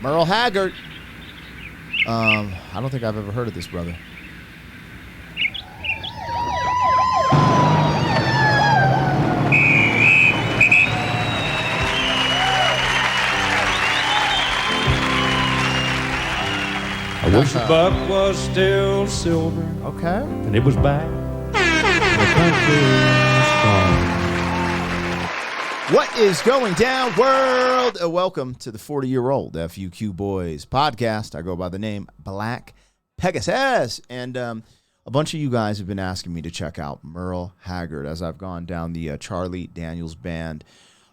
Merle Haggard. I don't think I've ever heard of this brother. I wish the buck was still silver. Okay. And it was back. The country was strong. What is going down, world? Welcome to the 40-year-old FUQ Boys podcast. I go by the name Black Pegasus. And a bunch of you guys have been asking me to check out Merle Haggard as I've gone down the Charlie Daniels Band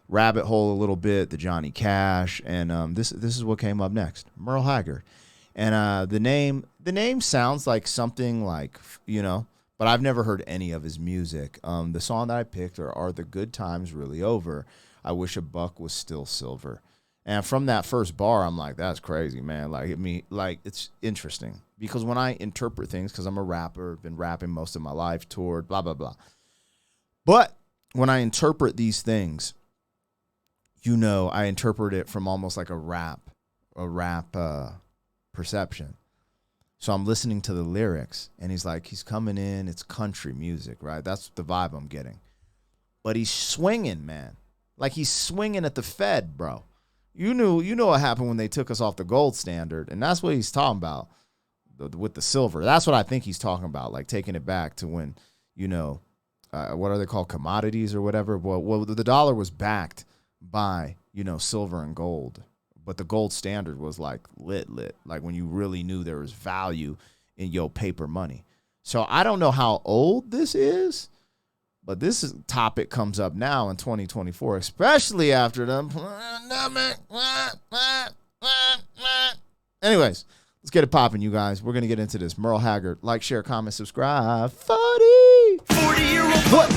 rabbit hole a little bit, the Johnny Cash. And this is what came up next, Merle Haggard. And the name sounds like something like, but I've never heard any of his music. The song that I picked are The Good Times Really Over? I Wish a Buck Was Still Silver. And from that first bar, I'm like, that's crazy, man. It's interesting because when I interpret things, because I'm a rapper, been rapping most of my life, toured, blah, blah, blah. But when I interpret these things, I interpret it from almost like a rap perception. So I'm listening to the lyrics and he's coming in, it's country music, right? That's the vibe I'm getting. But he's swinging, man. Like he's swinging at the Fed, bro. You know what happened when they took us off the gold standard, and that's what he's talking about with the silver. That's what I think he's talking about, like taking it back to when, what are they called, commodities or whatever? Well, the dollar was backed by, silver and gold. But the gold standard was like lit, like when you really knew there was value in your paper money. So I don't know how old this is, but this topic comes up now in 2024, especially after the pandemic. Anyways, let's get it popping, you guys. We're going to get into this. Merle Haggard. Like, share, comment, subscribe. 40-year-old boys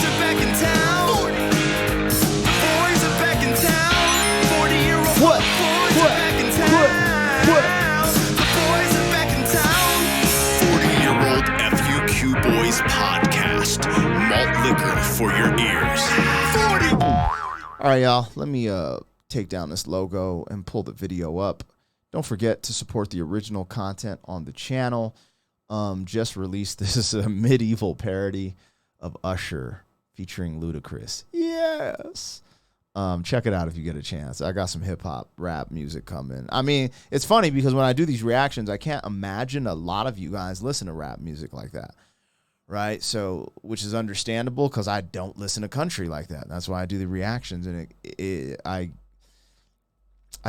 are back in town. 40. Boys are back in town. 40-year-old boys are back in town. The boys are back in town. 40-year-old FUQ Boys podcast. Malt liquor for your ears. 40. All right, y'all. Let me take down this logo and pull the video up. Don't forget to support the original content on the channel. Just released this medieval parody of Usher featuring Ludacris. Yes. Check it out if you get a chance. I got some hip hop rap music coming. I mean, it's funny because when I do these reactions, I can't imagine a lot of you guys listen to rap music like that. Right? So, which is understandable because I don't listen to country like that. That's why I do the reactions, and I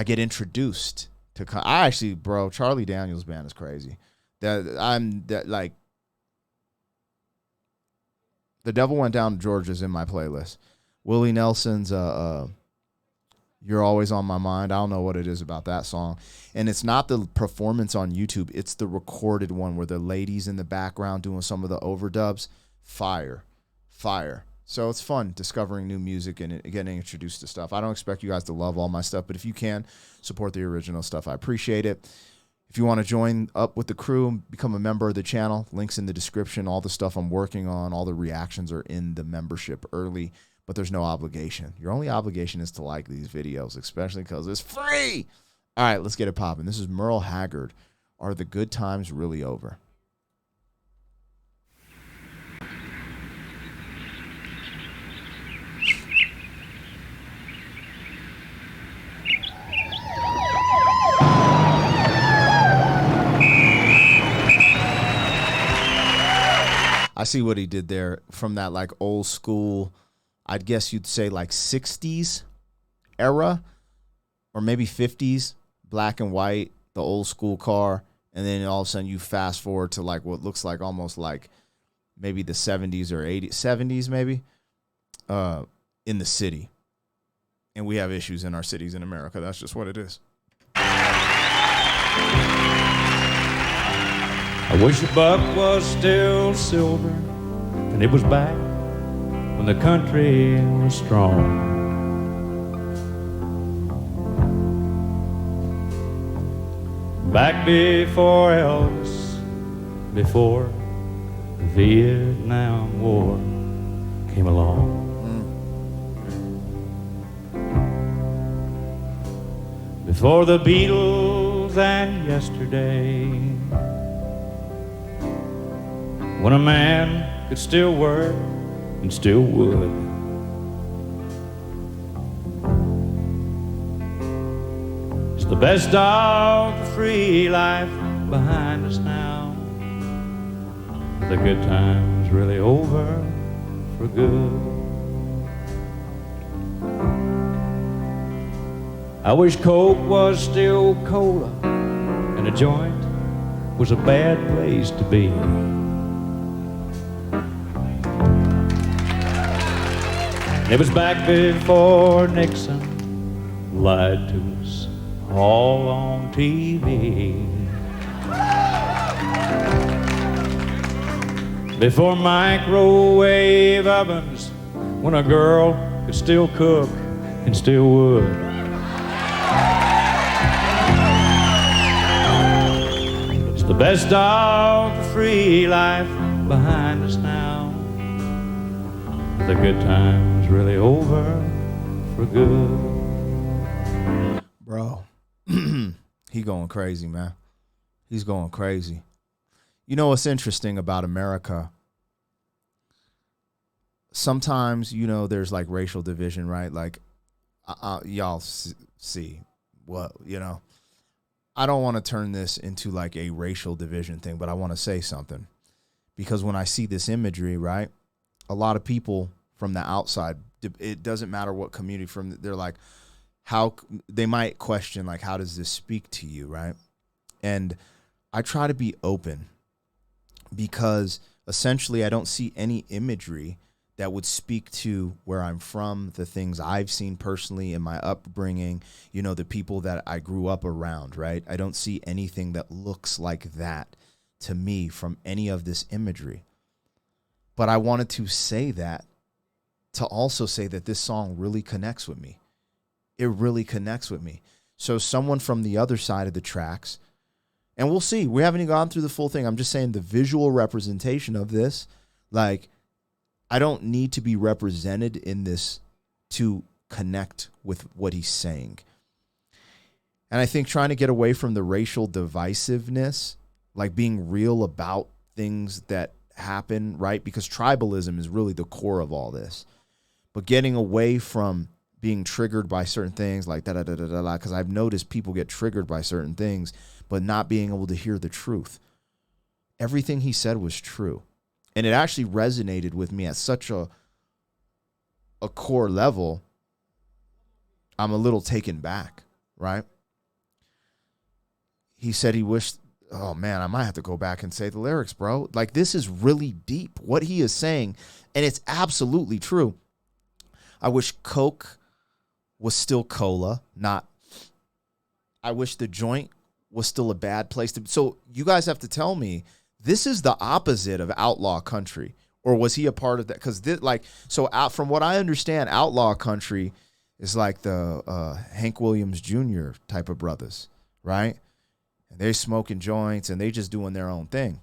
get introduced to. I actually, bro, Charlie Daniels Band is crazy. The Devil Went Down to Georgia's in my playlist. Willie Nelson's You're Always on My Mind. I don't know what it is about that song. And it's not the performance on YouTube. It's the recorded one where the ladies in the background doing some of the overdubs. Fire. So it's fun discovering new music and getting introduced to stuff. I don't expect you guys to love all my stuff, but if you can, support the original stuff. I appreciate it. If you want to join up with the crew and become a member of the channel, links in the description. All the stuff I'm working on, all the reactions are in the membership early. But there's no obligation. Your only obligation is to like these videos, especially because it's free. All right, let's get it popping. This is Merle Haggard. Are the Good Times Really Over? I see what he did there from that like old school, I'd guess you'd say like 60s era or maybe 50s, black and white, the old school car. And then all of a sudden you fast forward to like what looks like almost like maybe the 70s or 80s, 70s maybe, in the city. And we have issues in our cities in America. That's just what it is. I wish the buck was still silver and it was back when the country was strong. Back before Elvis, before the Vietnam War came along. before the Beatles and yesterday, when a man could still work and still would. It's the best of the free life behind us now. The good times really over for good. I wish Coke was still cola and a joint was a bad place to be. It was back before Nixon lied to us all on TV. Before microwave ovens, when a girl could still cook and still would. It's the best of the free life behind us now. The good times really over for good. Bro, he going crazy, man. He's going crazy. You know what's interesting about America? Sometimes, you know, there's like racial division, right? Like, y'all see what, you know. I don't want to turn this into like a racial division thing, but I want to say something. Because when I see this imagery, right, a lot of people from the outside, it doesn't matter what community from, they're like, how, they might question, like, how does this speak to you, right? And I try to be open because essentially I don't see any imagery that would speak to where I'm from, the things I've seen personally in my upbringing, you know, the people that I grew up around, right? I don't see anything that looks like that to me from any of this imagery. But I wanted to say that to also say that this song really connects with me. It really connects with me. So someone from the other side of the tracks, and we'll see, we haven't even gone through the full thing. I'm just saying the visual representation of this, like, I don't need to be represented in this to connect with what he's saying. And I think trying to get away from the racial divisiveness, like being real about things that happen, right? Because tribalism is really the core of all this. But getting away from being triggered by certain things like da-da-da-da-da, because I've noticed people get triggered by certain things, but not being able to hear the truth. Everything he said was true. And it actually resonated with me at such a core level. I'm a little taken back, right? He said he wished, oh man, I might have to go back and say the lyrics, bro. Like, this is really deep, what he is saying, and it's absolutely true. I wish Coke was still cola, not, I wish the joint was still a bad place to be. So you guys have to tell me, this is the opposite of outlaw country, or was he a part of that? Because from what I understand, outlaw country is like the Hank Williams Jr. type of brothers, right? And they're smoking joints and they just doing their own thing.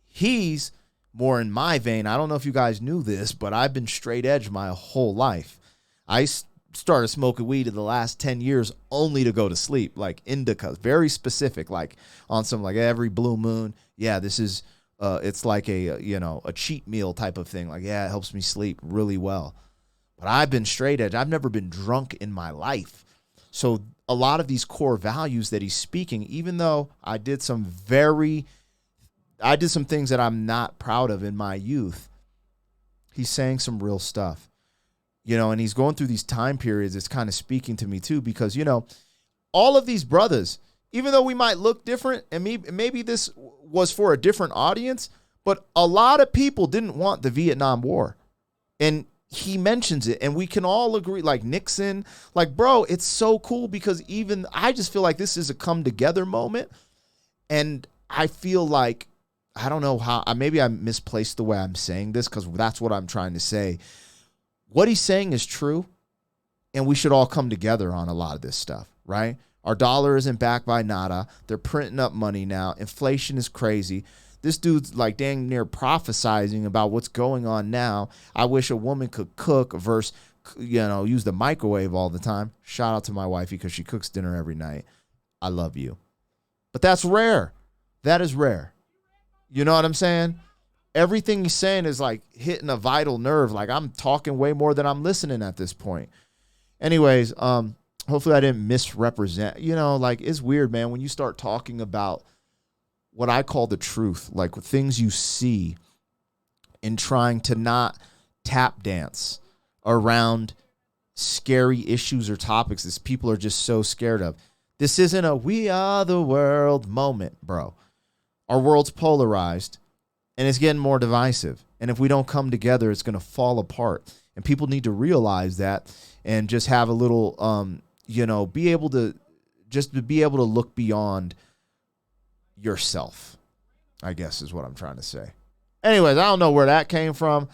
He's more in my vein. I don't know if you guys knew this, but I've been straight edge my whole life. I started smoking weed in the last 10 years only to go to sleep, like indica, very specific, like on some, like every blue moon. Yeah, this is, it's like a cheat meal type of thing. Like, yeah, it helps me sleep really well. But I've been straight edge. I've never been drunk in my life. So a lot of these core values that he's speaking, even though I did some things that I'm not proud of in my youth, he's saying some real stuff. You know, and he's going through these time periods. It's kind of speaking to me too, because, you know, all of these brothers, even though we might look different, and maybe this was for a different audience, but a lot of people didn't want the Vietnam War. And he mentions it, and we can all agree, like Nixon, like, bro, it's so cool because even I just feel like this is a come together moment. And I feel like, I don't know how, maybe I misplaced the way I'm saying this, because that's what I'm trying to say. What he's saying is true, and we should all come together on a lot of this stuff, right? Our dollar isn't backed by nada. They're printing up money now. Inflation is crazy. This dude's like dang near prophesizing about what's going on now. I wish a woman could cook versus use the microwave all the time. Shout out to my wifey because she cooks dinner every night. I love you. But that's rare. That is rare. You know what I'm saying? Everything he's saying is like hitting a vital nerve. Like I'm talking way more than I'm listening at this point. Anyways, hopefully I didn't misrepresent. Like it's weird, man, when you start talking about what I call the truth, like things you see, and trying to not tap dance around scary issues or topics that people are just so scared of. This isn't a we are the world moment, bro. Our world's polarized, and it's getting more divisive. And if we don't come together, it's going to fall apart. And people need to realize that and just have a little, be able to look beyond yourself, I guess is what I'm trying to say. Anyways, I don't know where that came from.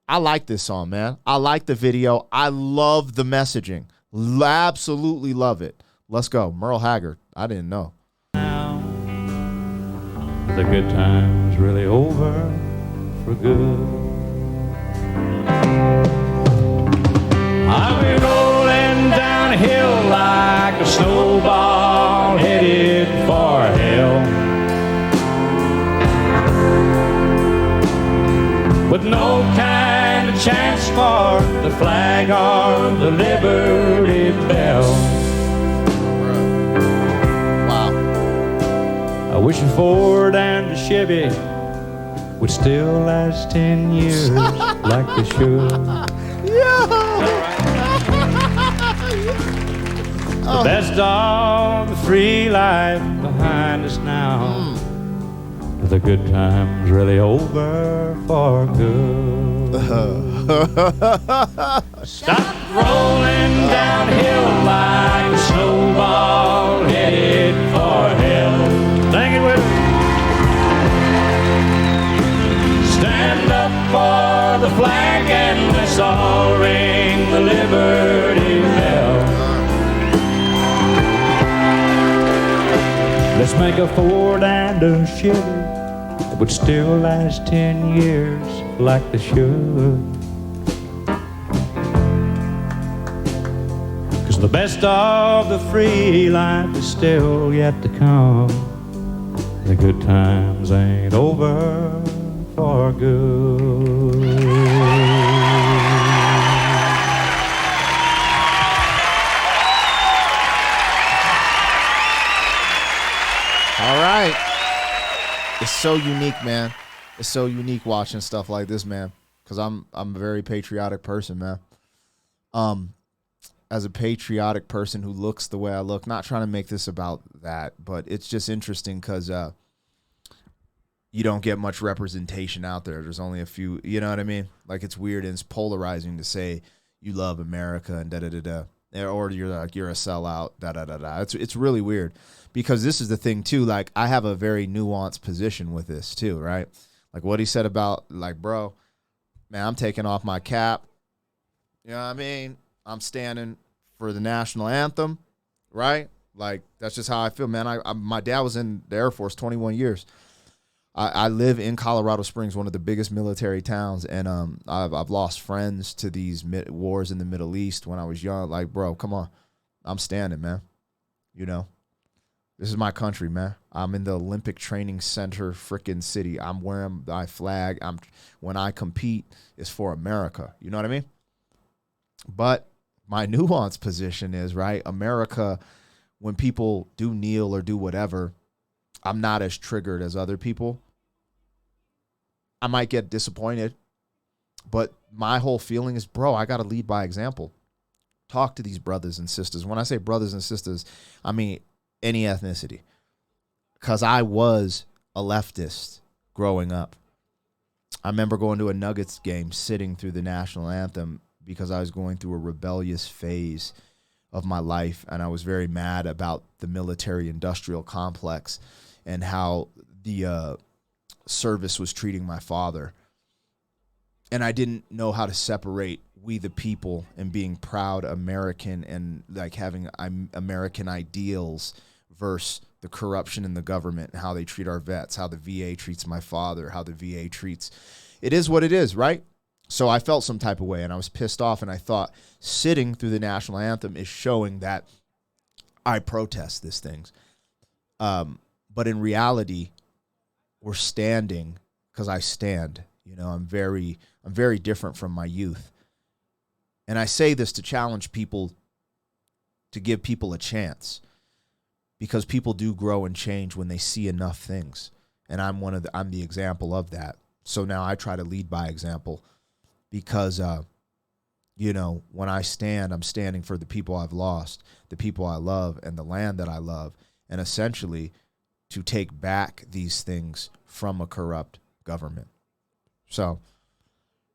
I like this song, man. I like the video. I love the messaging. Absolutely love it. Let's go. Merle Haggard. I didn't know. The good times really over for good. I'll be rolling down a hill like a snowball headed for hell, with no kind of chance for the flag or the Liberty Bell. Wow. I wish a Ford and a Chevy would still last 10 years like they should. The best of the free life behind us now. The good times really over for good. Stop rolling downhill like a snowball headed for hell. Sing it with me. Stand up for the flag and let's all ring the Liberty Bell. Let's make a Ford and a Chevy that would still last 10 years like they should. 'Cause the best of the free life is still yet to come. The good times ain't over for good. All right. It's so unique, man. It's so unique watching stuff like this, man, because I'm a very patriotic person, man. As a patriotic person who looks the way I look, not trying to make this about that, but it's just interesting because you don't get much representation out there. There's only a few, you know what I mean? Like, it's weird and it's polarizing to say you love America and da-da-da-da, or you're like, you're a sellout, da-da-da-da. It's really weird because this is the thing, too. Like, I have a very nuanced position with this, too, right? Like, what he said about, like, bro, man, I'm taking off my cap. You know what I mean? I'm standing for the national anthem, right? Like, that's just how I feel, man. My dad was in the Air Force 21 years. I live in Colorado Springs, one of the biggest military towns, and I've lost friends to these wars in the Middle East when I was young. Like, bro, come on. I'm standing, man. You know? This is my country, man. I'm in the Olympic Training Center freaking city. I'm wearing my flag. When I compete, it's for America. You know what I mean? But my nuanced position is, right, America, when people do kneel or do whatever, I'm not as triggered as other people. I might get disappointed, but my whole feeling is, bro, I got to lead by example. Talk to these brothers and sisters. When I say brothers and sisters, I mean any ethnicity, because I was a leftist growing up. I remember going to a Nuggets game, sitting through the national anthem because I was going through a rebellious phase of my life, and I was very mad about the military-industrial complex and how the service was treating my father. And I didn't know how to separate we the people and being proud American and like having American ideals versus the corruption in the government and how they treat our vets, how the VA treats my father, how the VA treats. It is what it is, right? So I felt some type of way, and I was pissed off, and I thought sitting through the national anthem is showing that I protest these things. But in reality, we're standing because I stand. You know, I'm very different from my youth. And I say this to challenge people, to give people a chance, because people do grow and change when they see enough things. And I'm the example of that. So now I try to lead by example, because, you know, when I stand, I'm standing for the people I've lost, the people I love, and the land that I love, and essentially to take back these things from a corrupt government. So,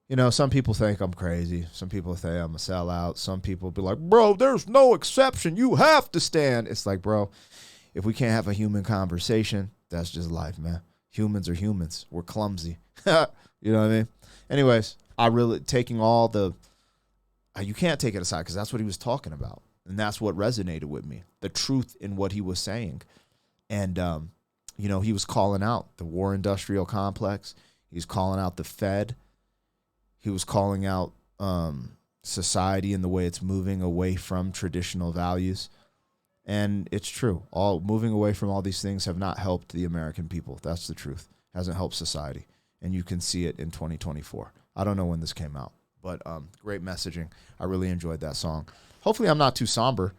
you know, some people think I'm crazy. Some people think I'm a sellout. Some people be like, bro, there's no exception. You have to stand. It's like, bro, if we can't have a human conversation, that's just life, man. Humans are humans. We're clumsy. You know what I mean? Anyways, I really taking all the, you can't take it aside, because that's what he was talking about. And that's what resonated with me, the truth in what he was saying. And, you know, he was calling out the war industrial complex. He was calling out the Fed. He was calling out society and the way it's moving away from traditional values. And it's true. Moving away from all these things have not helped the American people. That's the truth. Hasn't helped society. And you can see it in 2024. I don't know when this came out, but great messaging. I really enjoyed that song. Hopefully I'm not too somber.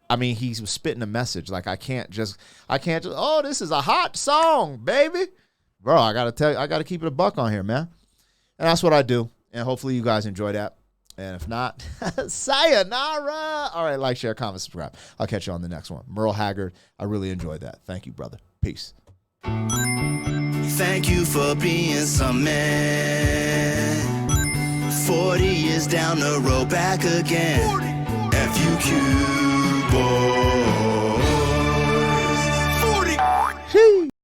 I mean, he was spitting a message. Like, I can't just, oh, this is a hot song, baby. Bro, I got to keep it a buck on here, man. And that's what I do. And hopefully you guys enjoy that. And if not, sayonara. All right, like, share, comment, subscribe. I'll catch you on the next one. Merle Haggard, I really enjoyed that. Thank you, brother. Peace. Thank you for being some man. 40 years down the road, back again. FUQ boy.